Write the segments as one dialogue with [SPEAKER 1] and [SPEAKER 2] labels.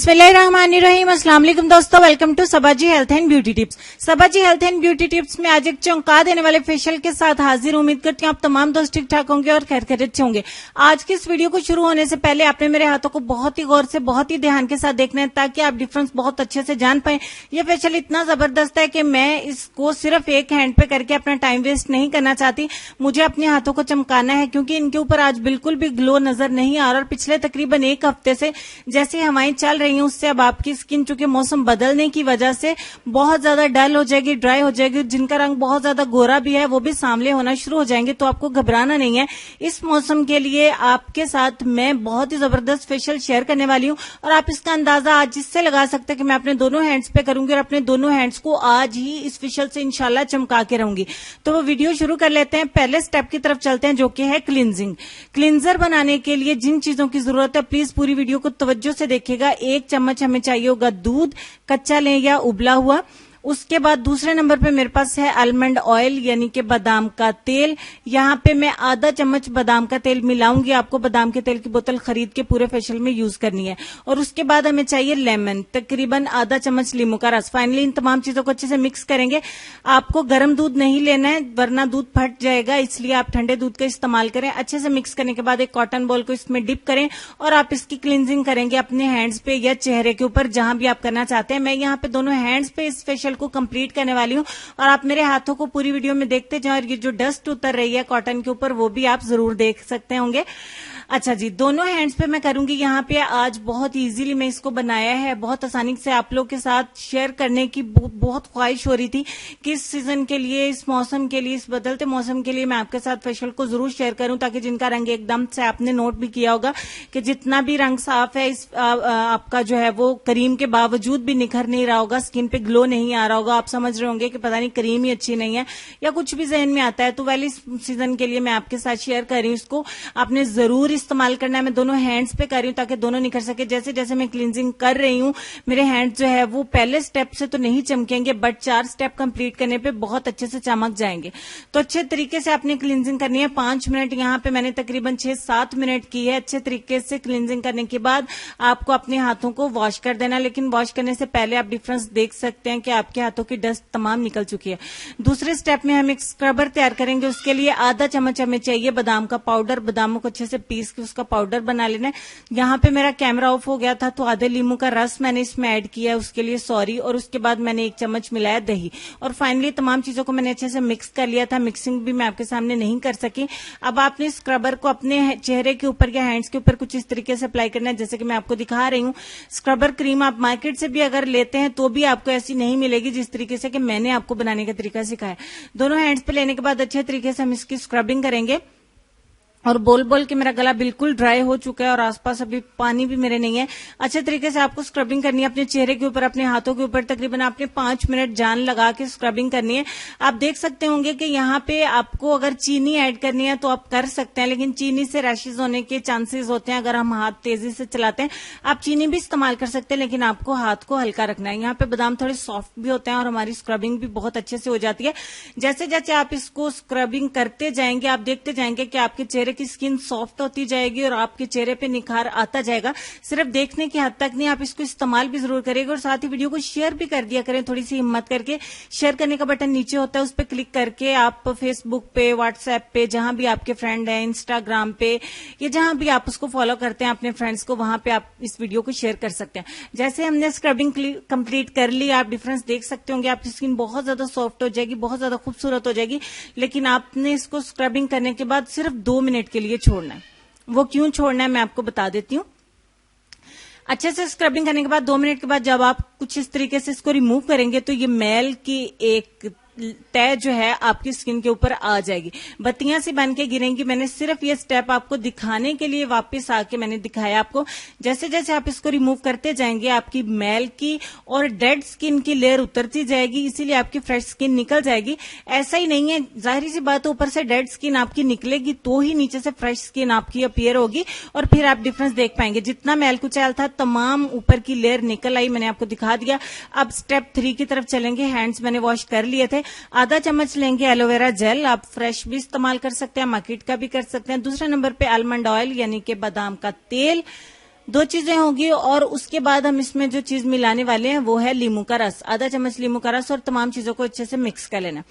[SPEAKER 1] बिस्मिल्लाहिर्रहमानिर्रहीम। अस्सलाम वालेकुम दोस्तों, welcome to Sabaji health and beauty tips. Sabaji health and beauty tips में आज एक चौंका देने वाले फेशियल के साथ हाजिर। उम्मीद करती हूँ आप तमाम दोस्त ठीक ठाक होंगे और खैर खैरियत से होंगे। आज की इस वीडियो को शुरू होने से पहले आपने मेरे हाथों को बहुत ही गौर से, बहुत ही ध्यान के साथ देखना है ताकि आप डिफरेंस बहुत अच्छे से जान पाए। ये फेशियल इतना जबरदस्त है कि मैं इसको सिर्फ एक हैंड पे करके अपना टाइम वेस्ट नहीं करना चाहती। मुझे अपने हाथों को चमकाना है क्योंकि इनके ऊपर आज बिल्कुल भी ग्लो नजर नहीं आ रहा और पिछले तकरीबन एक हफ्ते से जैसे हवाएं चल रही हैं उससे अब आपकी स्किन चूंकि मौसम बदलने की वजह से बहुत ज्यादा डल हो जाएगी, ड्राई हो जाएगी। जिनका रंग बहुत ज्यादा गोरा भी है वो भी सांवले होना शुरू हो जाएंगे। तो आपको घबराना नहीं है। इस मौसम के लिए आपके साथ मैं बहुत ही जबरदस्त फेशियल शेयर करने वाली हूं और आप इसका अंदाजा आज इससे लगा सकते हैं कि मैं अपने दोनों हैंड्स पे करूंगी और अपने दोनों हैंड्स को आज ही इस फेशियल से इंशाल्लाह चमका के रहूंगी। तो वो वीडियो शुरू कर लेते हैं। पहले स्टेप की तरफ चलते हैं जो कि है क्लींजिंग। क्लींजर बनाने के लिए जिन चीजों की जरूरत है प्लीज पूरी वीडियो को तवज्जो से देखिएगा। 1 चम्मच हमें चाहिए होगा दूध, कच्चा लें या उबला हुआ। उसके बाद दूसरे नंबर पे मेरे पास है आलमंड ऑयल यानी कि बादाम का तेल। यहां पे मैं आधा चम्मच बादाम का तेल मिलाऊंगी। आपको बादाम के तेल की बोतल खरीद के पूरे फेशियल में यूज करनी है। और उसके बाद हमें चाहिए लेमन, तकरीबन आधा चम्मच नींबू का रस। फाइनली इन तमाम चीजों को अच्छे से मिक्स करेंगे। आपको गर्म दूध नहीं लेना है वरना दूध फट जाएगा, इसलिए आप ठंडे दूध का इस्तेमाल करें। अच्छे से मिक्स करने के बाद एक कॉटन बॉल को इसमें डिप करें और आप इसकी क्लींजिंग करेंगे अपने हैंड्स पे या चेहरे के ऊपर, जहां भी आप करना चाहते हैं। मैं यहाँ पे दोनों हैंड्स पे इस फेशियल को कंप्लीट करने वाली हूं और आप मेरे हाथों को पूरी वीडियो में देखते जाएं और ये जो डस्ट उतर रही है कॉटन के ऊपर वो भी आप जरूर देख सकते होंगे। अच्छा जी, दोनों हैंड्स पे मैं करूंगी। यहाँ पे आज बहुत इजीली मैं इसको बनाया है, बहुत आसानी से आप लोग के साथ शेयर करने की बहुत ख्वाहिश हो रही थी कि इस सीजन के लिए, इस मौसम के लिए, इस बदलते मौसम के लिए मैं आपके साथ फेशियल को जरूर शेयर करूं ताकि जिनका रंग एकदम से आपने नोट भी किया होगा कि जितना भी रंग साफ है इस आपका जो है वो क्रीम के बावजूद भी निखर नहीं रहा होगा, स्किन पे ग्लो नहीं आ रहा होगा। आप समझ रहे होंगे कि पता नहीं क्रीम ही अच्छी नहीं है या कुछ भी जहन में आता है। तो वैली सीजन के लिए मैं आपके साथ शेयर कर रही हूँ। इसको आपने जरूर इस्तेमाल करना है। मैं दोनों हैंड्स पे कर रही हूं ताकि दोनों निखर सके। जैसे जैसे मैं क्लींजिंग कर रही हूं मेरे हैंड्स जो है वो पहले स्टेप से तो नहीं चमकेंगे बट 4 स्टेप कंप्लीट करने पे बहुत अच्छे से चमक जाएंगे। तो अच्छे तरीके से आपने क्लींजिंग करनी है। 5 मिनट यहाँ पे मैंने तकरीबन 6-7 मिनट की है। अच्छे तरीके से क्लींजिंग करने के बाद आपको अपने हाथों को वॉश कर देना। लेकिन वॉश करने से पहले आप डिफरेंस देख सकते हैं कि आपके हाथों की डस्ट तमाम निकल चुकी है। दूसरे स्टेप में हम एक स्क्रबर तैयार करेंगे। उसके लिए आधा चम्मच हमें चाहिए बादाम का पाउडर। बादामों को अच्छे से पीस के उसका पाउडर बना लेना है। यहाँ पे मेरा कैमरा ऑफ हो गया था तो आधे नींबू का रस मैंने इसमें ऐड किया है, उसके लिए सॉरी। और उसके बाद मैंने 1 चम्मच मिलाया दही और फाइनली तमाम चीजों को मैंने अच्छे से मिक्स कर लिया था। मिक्सिंग भी मैं आपके सामने नहीं कर सकी। अब आपने स्क्रबर को अपने चेहरे के ऊपर या हैंड्स के ऊपर कुछ इस तरीके से अप्लाई करना है जैसे कि मैं आपको दिखा रही हूँ। स्क्रबर क्रीम आप मार्केट से भी अगर लेते हैं तो भी आपको ऐसी नहीं मिलेगी जिस तरीके से कि मैंने आपको बनाने का तरीका सिखाया। दोनों हैंड्स पे लेने के बाद अच्छे तरीके से हम इसकी स्क्रबिंग करेंगे। और बोल बोल के मेरा गला बिल्कुल ड्राई हो चुका है और आसपास अभी पानी भी मेरे नहीं है। अच्छे तरीके से आपको स्क्रबिंग करनी है अपने चेहरे के ऊपर, अपने हाथों के ऊपर। तकरीबन आपने 5 मिनट जान लगा के स्क्रबिंग करनी है। आप देख सकते होंगे कि यहाँ पे आपको अगर चीनी ऐड करनी है तो आप कर सकते हैं, लेकिन चीनी से रैशेज होने के चांसेस होते हैं अगर हम हाथ तेजी से चलाते हैं। आप चीनी भी इस्तेमाल कर सकते हैं लेकिन आपको हाथ को हल्का रखना है। यहाँ पे बादाम थोड़े सॉफ्ट भी होते हैं और हमारी स्क्रबिंग भी बहुत अच्छे से हो जाती है। जैसे जैसे आप इसको स्क्रबिंग करते जाएंगे आप देखते जाएंगे कि आपके चेहरे की स्किन सॉफ्ट होती जाएगी और आपके चेहरे पे निखार आता जाएगा। सिर्फ देखने की हद तक नहीं, आप इसको इस्तेमाल भी जरूर करेंगे और साथ ही वीडियो को शेयर भी कर दिया करें। थोड़ी सी हिम्मत करके शेयर करने का बटन नीचे होता है, उस पर क्लिक करके आप फेसबुक पे, व्हाट्सएप पे, जहां भी आपके फ्रेंड है, इंस्टाग्राम पे या जहां भी आप उसको फॉलो करते हैं अपने फ्रेंड्स को, वहां पे आप इस वीडियो को शेयर कर सकते हैं। जैसे हमने स्क्रबिंग कंप्लीट कर ली, आप डिफरेंस देख सकते होंगे। आपकी स्किन बहुत ज्यादा सॉफ्ट हो जाएगी, बहुत ज्यादा खूबसूरत हो जाएगी। लेकिन आपने इसको स्क्रबिंग करने के बाद सिर्फ 2 मिनट के लिए छोड़ना है। वो क्यों छोड़ना है मैं आपको बता देती हूँ। अच्छे से स्क्रबिंग करने के बाद 2 मिनट के बाद जब आप कुछ इस तरीके से इसको रिमूव करेंगे तो ये मैल की एक तय जो है आपकी स्किन के ऊपर आ जाएगी, बत्तियां सी बन के गिरेंगी। मैंने सिर्फ ये स्टेप आपको दिखाने के लिए वापस आके मैंने दिखाया आपको। जैसे जैसे आप इसको रिमूव करते जाएंगे आपकी मैल की और डेड स्किन की लेयर उतरती जाएगी, इसीलिए आपकी फ्रेश स्किन निकल जाएगी। ऐसा ही नहीं है, जाहिर सी बात है ऊपर से डेड स्किन आपकी निकलेगी तो ही नीचे से फ्रेश स्किन आपकी अपीयर होगी और फिर आप डिफरेंस देख पाएंगे। जितना मैल कुचैल था तमाम ऊपर की लेयर निकल आई, मैंने आपको दिखा दिया। अब स्टेप 3 की तरफ चलेंगे। हैंड्स मैंने वॉश कर लिए थे। आधा चम्मच लेंगे एलोवेरा जेल। आप फ्रेश भी इस्तेमाल कर सकते हैं, मार्केट का भी कर सकते हैं। दूसरे नंबर पे आलमंड ऑयल यानी कि बादाम का तेल। दो चीजें होगी और उसके बाद हम इसमें जो चीज मिलाने वाले हैं वो है लींबू का रस, आधा चम्मच लींबू का रस, और तमाम चीजों को अच्छे से मिक्स कर लेना।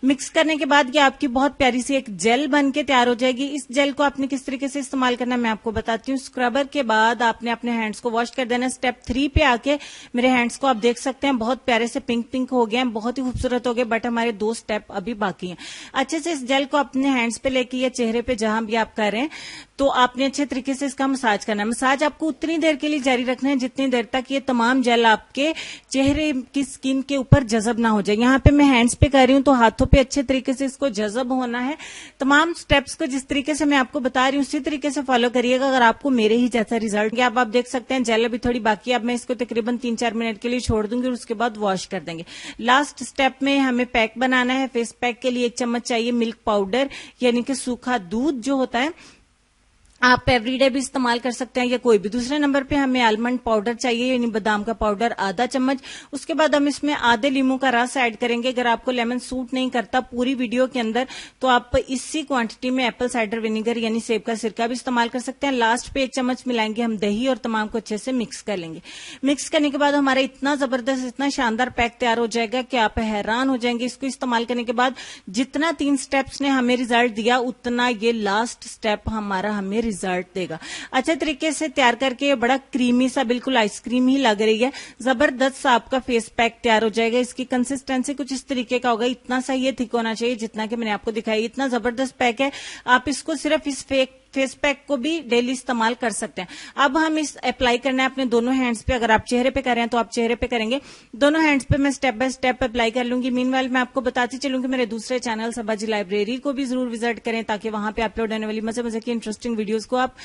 [SPEAKER 1] मिक्स करने के बाद ये आपकी बहुत प्यारी सी एक जेल बन के तैयार हो जाएगी। इस जेल को आपने किस तरीके से इस्तेमाल करना है मैं आपको बताती हूँ। स्क्रबर के बाद आपने अपने हैंड्स को वॉश कर देना। स्टेप 3 पे आके मेरे हैंड्स को आप देख सकते हैं बहुत प्यारे से पिंक पिंक हो गए हैं, बहुत ही खूबसूरत हो गए, बट हमारे 2 स्टेप अभी बाकी हैं। अच्छे से इस जेल को अपने हैंड्स पे लेके या चेहरे पे जहां भी आप कर रहे हैं तो आपने अच्छे तरीके से इसका मसाज करना है। मसाज आपको उतनी देर के लिए जारी रखना है जितनी देर तक ये तमाम जेल आपके चेहरे की स्किन के ऊपर जज़ब ना हो जाए। यहाँ पे मैं हैंड्स पे कर रही हूँ तो हाथों पे अच्छे तरीके से इसको जज़ब होना है। तमाम स्टेप्स को जिस तरीके से मैं आपको बता रही हूँ उसी तरीके से फॉलो करिएगा अगर आपको मेरे ही जैसा रिजल्ट। आप देख सकते हैं जेल अभी थोड़ी बाकी है। अब मैं इसको तकरीबन 3-4 मिनट के लिए छोड़ दूंगी और उसके बाद वॉश कर देंगे। लास्ट स्टेप में हमें पैक बनाना है। फेस पैक के लिए 1 चम्मच चाहिए मिल्क पाउडर, यानी कि सूखा दूध जो होता है, आप एवरीडे भी इस्तेमाल कर सकते हैं या कोई भी। दूसरे नंबर पे हमें आलमंड पाउडर चाहिए, यानी बादाम का पाउडर आधा चम्मच। उसके बाद हम इसमें आधे लींबू का रस ऐड करेंगे। अगर आपको लेमन सूट नहीं करता पूरी वीडियो के अंदर तो आप इसी क्वांटिटी में एप्पल साइडर विनेगर यानी सेब का सिरका भी इस्तेमाल कर सकते हैं। लास्ट पे 1 चम्मच मिलाएंगे हम दही और तमाम को अच्छे से मिक्स कर लेंगे। मिक्स करने के बाद हमारा इतना जबरदस्त इतना शानदार पैक तैयार हो जाएगा कि आप हैरान हो जाएंगे। इसको इस्तेमाल करने के बाद जितना 3 स्टेप्स ने हमें रिजल्ट दिया उतना ये लास्ट स्टेप हमारा हमें रिजल्ट देगा। अच्छे तरीके से तैयार करके बड़ा क्रीमी सा बिल्कुल आइसक्रीम ही लग रही है। जबरदस्त सा आपका फेस पैक तैयार हो जाएगा। इसकी कंसिस्टेंसी कुछ इस तरीके का होगा, इतना सा ये थिक होना चाहिए जितना कि मैंने आपको दिखाई। इतना जबरदस्त पैक है, आप इसको सिर्फ इस फेस पैक को भी डेली इस्तेमाल कर सकते हैं। अब हम इस अप्लाई करना है अपने दोनों हैंड्स पे। अगर आप चेहरे पे कर रहे हैं तो आप चेहरे पे करेंगे। दोनों हैंड्स पे मैं स्टेप बाय स्टेप अप्लाई कर लूंगी। मीनवाइल मैं आपको बताती चलूंगी मेरे दूसरे चैनल सबाजी लाइब्रेरी को भी जरूर विजिट करें ताकि वहां पे अपलोड होने वाली मजे मजे की इंटरेस्टिंग वीडियोज को आप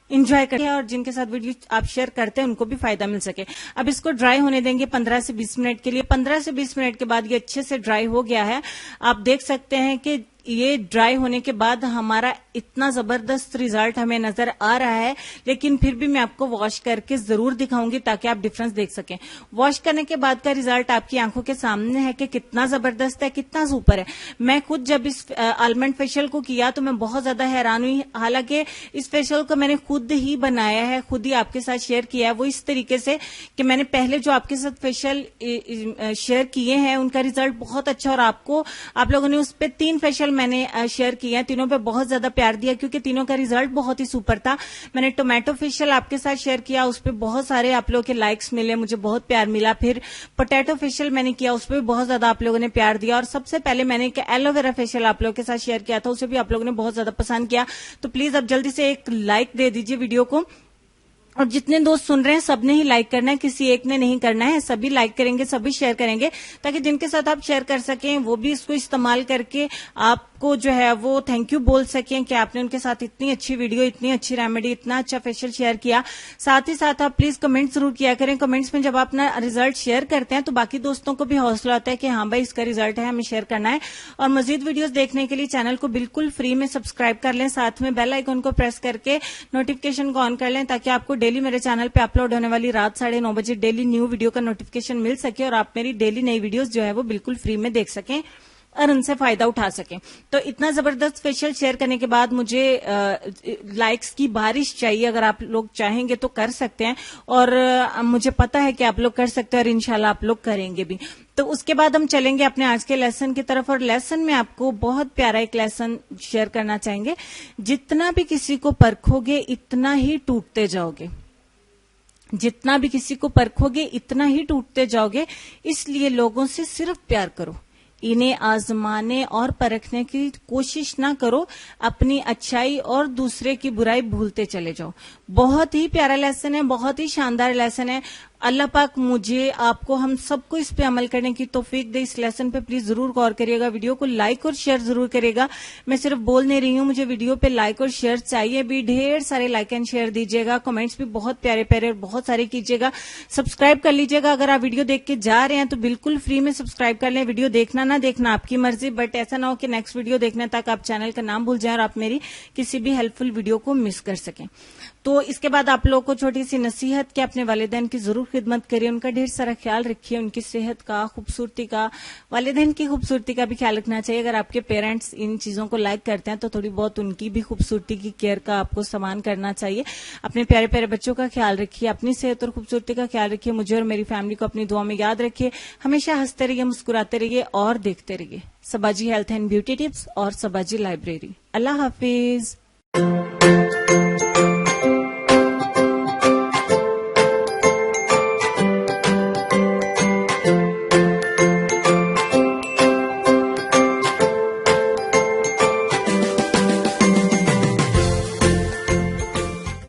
[SPEAKER 1] इंजॉय करें और जिनके साथ वीडियो आप शेयर करते हैं उनको भी फायदा मिल सके। अब इसको ड्राई होने देंगे 15 से 20 मिनट के लिए। 15 से 20 मिनट के बाद ये अच्छे से ड्राई हो गया है। आप देख सकते हैं कि ये ड्राई होने के बाद हमारा इतना जबरदस्त रिजल्ट हमें नजर आ रहा है, लेकिन फिर भी मैं आपको वॉश करके जरूर दिखाऊंगी ताकि आप डिफरेंस देख सकें। वॉश करने के बाद का रिजल्ट आपकी आंखों के सामने है कि कितना जबरदस्त है, कितना सुपर है। मैं खुद जब इस आलमंड फेशियल को किया तो मैं बहुत ज्यादा हैरान हुई। हालांकि इस फेशियल को मैंने खुद ही बनाया है, खुद ही आपके साथ शेयर किया है। वो इस तरीके से कि मैंने पहले जो आपके साथ फेशियल शेयर किए हैं उनका रिजल्ट बहुत अच्छा, और आप लोगों ने उस पर 3 फेशियल मैंने शेयर किया है। तीनों पे बहुत ज्यादा प्यार दिया क्योंकि तीनों का रिजल्ट बहुत ही सुपर था। मैंने टोमेटो फेशियल आपके साथ शेयर किया, उस पर बहुत सारे आप लोगों के लाइक्स मिले, मुझे बहुत प्यार मिला। फिर पोटैटो फेशियल मैंने किया, उस पर भी बहुत ज्यादा आप लोगों ने प्यार दिया। और सबसे पहले मैंने एलोवेरा फेशियल आप लोगों के साथ शेयर किया था, उसे भी आप लोगों ने बहुत ज्यादा पसंद किया। तो प्लीज अब जल्दी से एक लाइक दे दीजिए वीडियो को। और जितने दोस्त सुन रहे हैं सबने ही लाइक करना है, किसी एक ने नहीं करना है। सभी लाइक करेंगे, सभी शेयर करेंगे ताकि जिनके साथ आप शेयर कर सकें वो भी इसको इस्तेमाल करके आपको जो है वो थैंक यू बोल सकें कि आपने उनके साथ इतनी अच्छी वीडियो, इतनी अच्छी रेमेडी, इतना अच्छा फेशियल शेयर किया। साथ ही साथ आप प्लीज कमेंट जरूर किया करें। कमेंट्स में जब आप अपना रिजल्ट शेयर करते हैं तो बाकी दोस्तों को भी हौसला आता है कि हाँ भाई इसका रिजल्ट है, हमें शेयर करना है। और मजीद वीडियोस देखने के लिए चैनल को बिल्कुल फ्री में सब्सक्राइब कर लें, साथ में बेल आइकन को प्रेस करके नोटिफिकेशन को ऑन कर लें ताकि आपको डेली मेरे चैनल पे अपलोड होने वाली रात 9:30 बजे डेली न्यू वीडियो का नोटिफिकेशन मिल सके और आप मेरी डेली नई वीडियोस जो है वो बिल्कुल फ्री में देख सकें और उनसे फायदा उठा सकें। तो इतना जबरदस्त फेशियल शेयर करने के बाद मुझे लाइक्स की बारिश चाहिए। अगर आप लोग चाहेंगे तो कर सकते हैं और मुझे पता है कि आप लोग कर सकते हैं और इंशाल्लाह आप लोग करेंगे भी। तो उसके बाद हम चलेंगे अपने आज के लेसन की तरफ और लेसन में आपको बहुत प्यारा एक लेसन शेयर करना चाहेंगे। जितना भी किसी को परखोगे इतना ही टूटते जाओगे, जितना भी किसी को परखोगे इतना ही टूटते जाओगे। इसलिए लोगों से सिर्फ प्यार करो, इन्हें आजमाने और परखने की कोशिश ना करो। अपनी अच्छाई और दूसरे की बुराई भूलते चले जाओ। बहुत ही प्यारा लेसन है, बहुत ही शानदार लेसन है। अल्लाह पाक मुझे, आपको, हम सबको इस पे अमल करने की तौफीक दे। इस लेसन पे प्लीज जरूर गौर करिएगा, वीडियो को लाइक और शेयर जरूर करिएगा। मैं सिर्फ बोल नहीं रही हूं, मुझे वीडियो पे लाइक और शेयर चाहिए भी। ढेर सारे लाइक एंड शेयर दीजिएगा, कमेंट्स भी बहुत प्यारे प्यारे और बहुत सारे कीजिएगा। सब्सक्राइब कर लीजिएगा। अगर आप वीडियो देख के जा रहे हैं तो बिल्कुल फ्री में सब्सक्राइब कर लें। वीडियो देखना ना देखना आपकी मर्जी, बट ऐसा ना हो कि नेक्स्ट वीडियो देखने तक आप चैनल का नाम भूल जाए और आप मेरी किसी भी हेल्पफुल वीडियो को मिस कर सकें। तो इसके बाद आप लोगों को छोटी सी नसीहत कि अपने वालिदैन की जरूर खिदमत करिए, उनका ढेर सारा ख्याल रखिए, उनकी सेहत का, खूबसूरती का, वालिदैन की खूबसूरती का भी ख्याल रखना चाहिए। अगर आपके पेरेंट्स इन चीजों को लाइक करते हैं तो थोड़ी बहुत उनकी भी खूबसूरती की केयर का आपको सम्मान करना चाहिए। अपने प्यारे प्यारे बच्चों का ख्याल रखिए, अपनी सेहत और खूबसूरती का ख्याल रखिए, मुझे और मेरी फैमिली को अपनी दुआ में याद रखिए। हमेशा हंसते रहिए, मुस्कुराते रहिए और देखते रहिए सबाजी हेल्थ एंड ब्यूटी टिप्स और सबाजी लाइब्रेरी। अल्लाह हाफिज।